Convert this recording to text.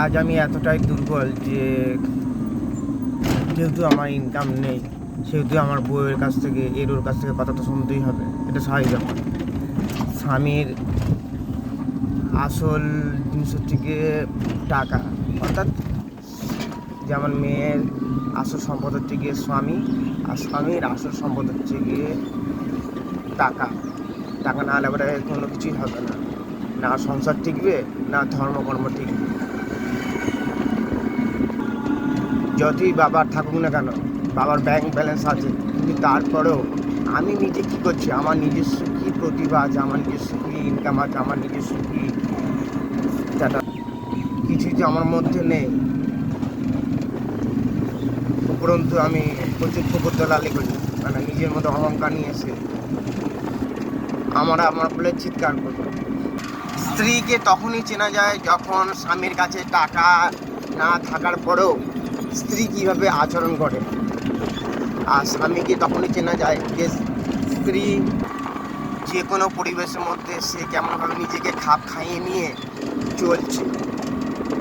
আজ আমি এতটাই দুর্বল যে যেহেতু আমার ইনকাম নেই, সেহেতু আমার বউয়ের কাছ থেকে ওর কাছ থেকে কথা তো শুনতেই হবে, এটা স্বাভাবিক ব্যাপার। স্বামীর আসল জিনিস হচ্ছে গিয়ে টাকা, অর্থাৎ যে আমার মেয়ের আসল সম্পদ হচ্ছে গিয়ে স্বামী, আর স্বামীর আসল সম্পদ হচ্ছে গিয়ে টাকা। টাকা না হলে এবারে কোনো কিছুই হবে না, না সংসার টিকবে, না ধর্মকর্ম টিকবে। যতই বাবার থাকুক না কেন, বাবার ব্যাংক ব্যালেন্স আছে, কিন্তু তারপরেও আমি নিজে কী করছি, আমার নিজস্ব কী প্রতিভা আছে, আমার নিজস্ব কী ইনকাম আছে, আমার নিজস্ব কী টাকা, কিছুই যে আমার মধ্যে নেই। উপরন্তু আমি প্রচুর ফকরদলালি করি, মানে নিজের মধ্যে অহংকার নিয়ে এসে আমার বলে চিৎকার করবো। স্ত্রীকে তখনই চেনা যায় যখন স্বামীর কাছে টাকা না থাকার পরেও স্ত্রী কীভাবে আচরণ করে, আর স্বামীকে তখনই চেনা যায় যে স্ত্রী যে কোনো পরিবেশের মধ্যে সে কেমনভাবে নিজেকে খাপ খাইয়ে নিয়ে চলছে।